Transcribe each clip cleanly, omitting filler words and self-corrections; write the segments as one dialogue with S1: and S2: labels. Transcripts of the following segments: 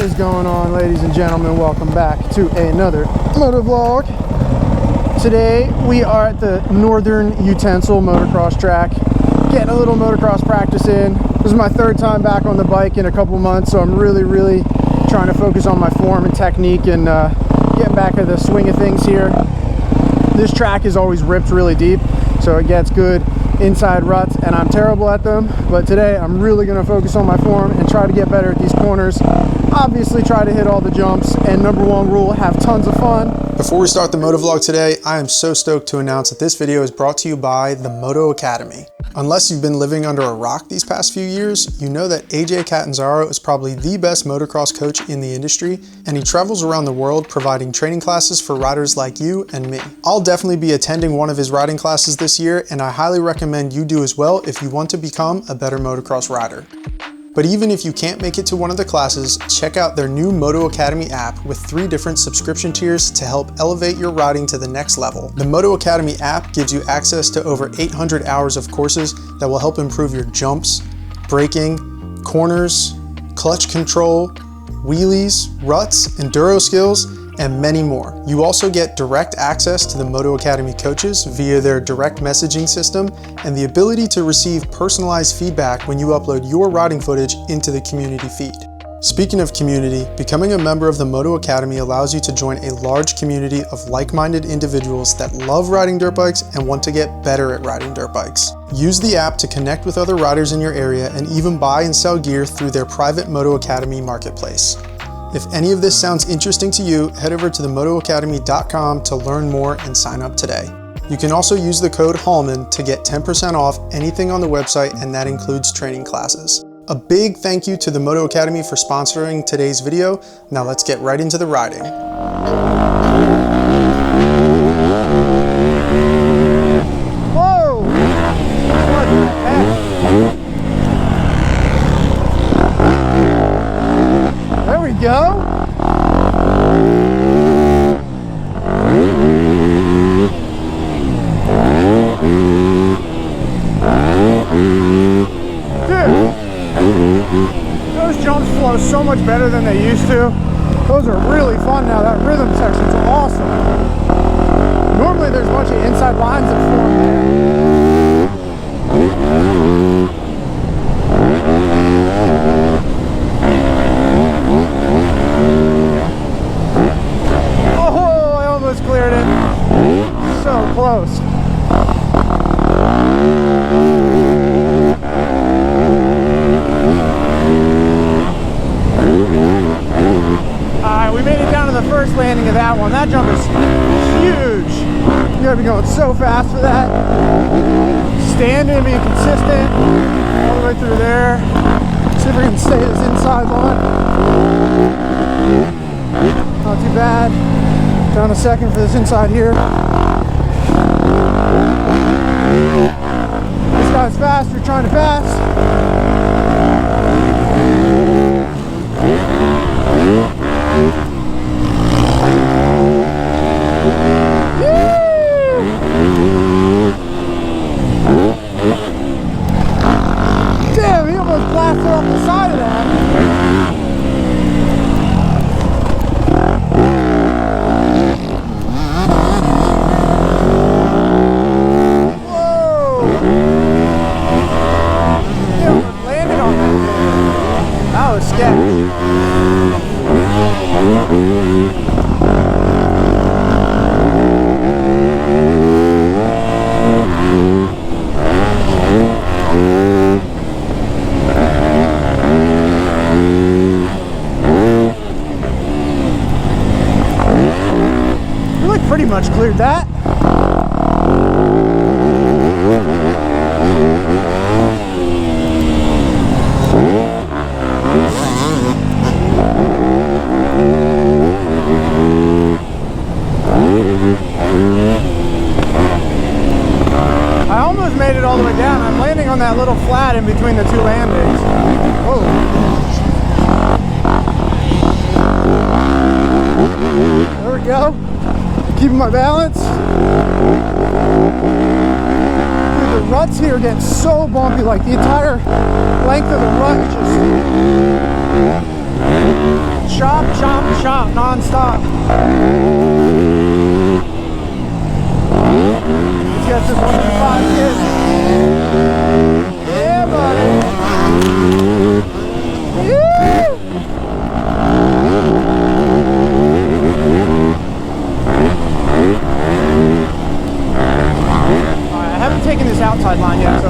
S1: What is going on, ladies and gentlemen? Welcome back to another motovlog. Today we are at the Northern Utensil motocross track, getting a little motocross practice in. This is my third time back on the bike in a couple months, so I'm really trying to focus on my form and technique and getting back to the swing of things here. This track is always ripped really deep, so it gets good inside ruts, and I'm terrible at them, but today I'm really going to focus on my form and try to get better at these corners. Obviously try to hit all the jumps, and number one rule, have tons of fun. Before we start the motovlog today, I am so stoked to announce that this video is brought to you by the Moto Academy. Unless you've been living under a rock these past few years, you know that AJ Catanzaro is probably the best motocross coach in the industry, and he travels around the world providing training classes for riders like you and me. I'll definitely be attending one of his riding classes this year, and I highly recommend you do as well if you want to become a better motocross rider. But even if you can't make it to one of the classes, check out their new Moto Academy app with 3 different subscription tiers to help elevate your riding to the next level. The Moto Academy app gives you access to over 800 hours of courses that will help improve your jumps, braking, corners, clutch control, wheelies, ruts, enduro skills, and many more. You also get direct access to the Moto Academy coaches via their direct messaging system and the ability to receive personalized feedback when you upload your riding footage into the community feed. Speaking of community, becoming a member of the Moto Academy allows you to join a large community of like-minded individuals that love riding dirt bikes and want to get better at riding dirt bikes. Use the app to connect with other riders in your area and even buy and sell gear through their private Moto Academy marketplace. If any of this sounds interesting to you, head over to themotoacademy.com to learn more and sign up today. You can also use the code Hallman to get 10% off anything on the website, and that includes training classes. A big thank you to the Moto Academy for sponsoring today's video. Now let's get right into the riding. Whoa! What the heck? There we go. Dude, those jumps flow so much better than they used to. Those are really fun now. That rhythm section's awesome. Normally there's a bunch of inside lines that form there. Oh, I almost cleared it. So close. Alright, we made it down to the first landing of that one. That jump is huge. You gotta be going so fast for that. Standing, being consistent, all the way through there. See if we can stay this inside line. Not too bad. Down a second for this inside here. This guy's fast, we're trying to pass. Damn, he almost blasted off the side of that. Whoa! He almost landed on that. That was sketchy. Pretty much cleared that. I almost made it all the way down. I'm landing on that little flat in between the 2 landings. Whoa. There we go. Keeping my balance. Dude, the ruts here get so bumpy, like the entire length of the rut is just chop, chop, chop, non-stop. Let's get this 125 kid. Yeah, buddy. Yeah. Alright, I haven't taken this outside line yet, so.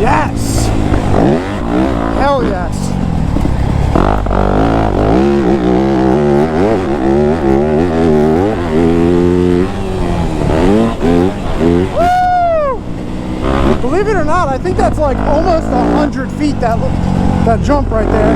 S1: Yes! Hell yes! Woo! Believe it or not, I think that's like almost 100 feet, that jump right there.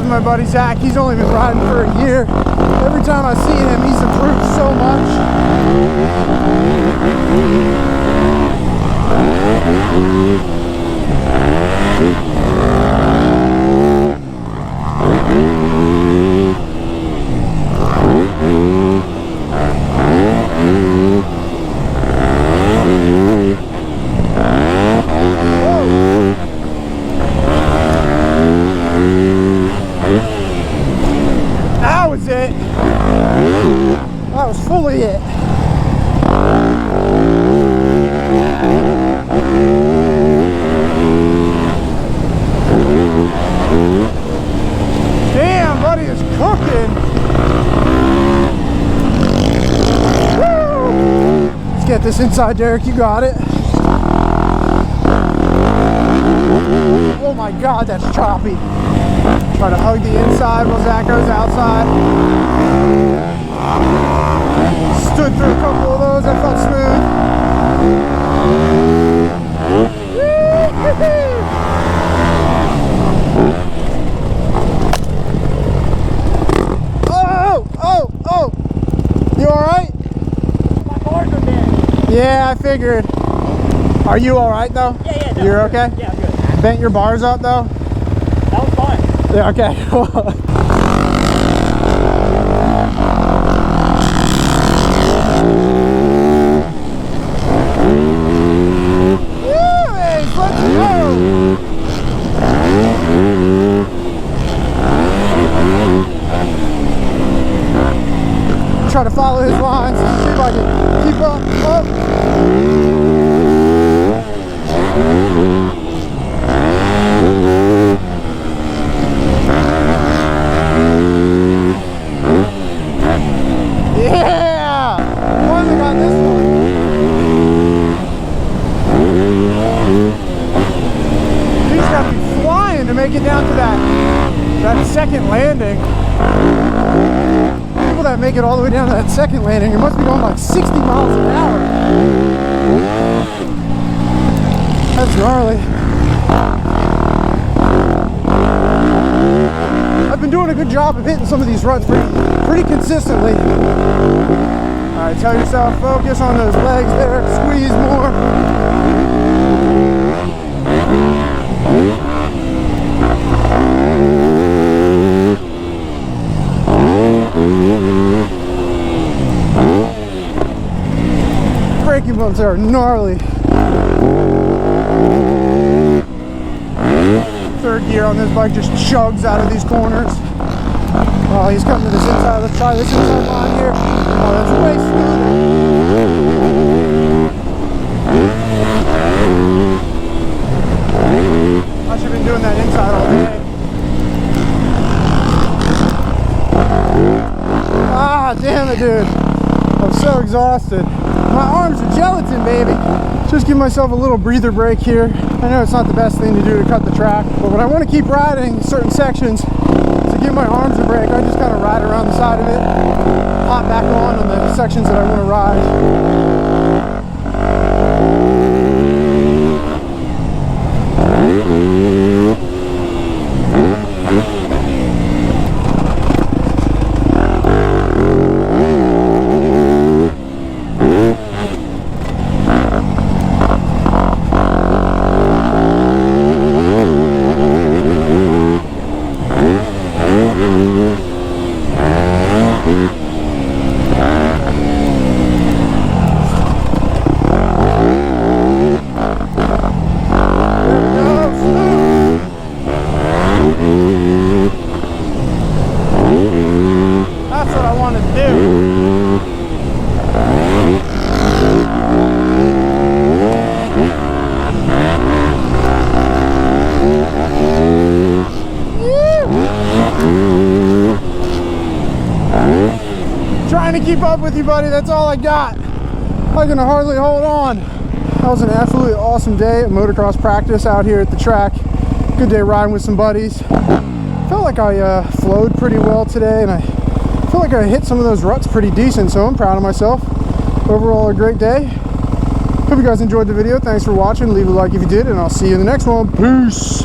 S1: My buddy Zach, he's only been riding for a year. Every time I see him, he's improved so much. That was it. That was fully it. Damn, buddy is cooking. Woo! Let's get this inside, Derek. You got it. Oh my God, that's choppy. Try to hug the inside while Zach goes outside. Stood through a couple of those, that felt smooth. Oh, oh, oh! You alright?
S2: My bars are bent.
S1: Yeah, I figured. Are you alright though?
S2: Yeah, no,
S1: you're okay?
S2: Yeah, I'm good.
S1: Bent your bars up though?
S2: That was fine.
S1: Yeah, okay, cool. Try to follow his lines, see if I can keep up. Yeah! Finally got this one. He's got to be flying to make it down to that second landing. People that make it all the way down to that second landing, it must be going like 60 miles an hour. That's gnarly. I've been doing a good job of hitting some of these ruts pretty consistently. Alright, tell yourself, focus on those legs there, squeeze more. Braking bumps are gnarly. Third gear on this bike just chugs out of these corners. Oh, he's coming to this inside. Let's try this inside line here. Oh, that's way smoother. I should have been doing that inside all day. Ah, damn it, dude. so exhausted. My arms are gelatin, baby. Just give myself a little breather break here. I know it's not the best thing to do to cut the track, but when I want to keep riding certain sections to give my arms a break, I just kind of ride around the side of it, hop back on the sections that I want to ride. That's what I wanted to do. Trying to keep up with you, buddy. That's all I got. I can hardly hold on. That was an absolutely awesome day of motocross practice out here at the track. Good day riding with some buddies. Felt like I flowed pretty well today, and I feel like I hit some of those ruts pretty decent, so I'm proud of myself. Overall, a great day. Hope you guys enjoyed the video. Thanks for watching. Leave a like if you did, and I'll see you in the next one. Peace.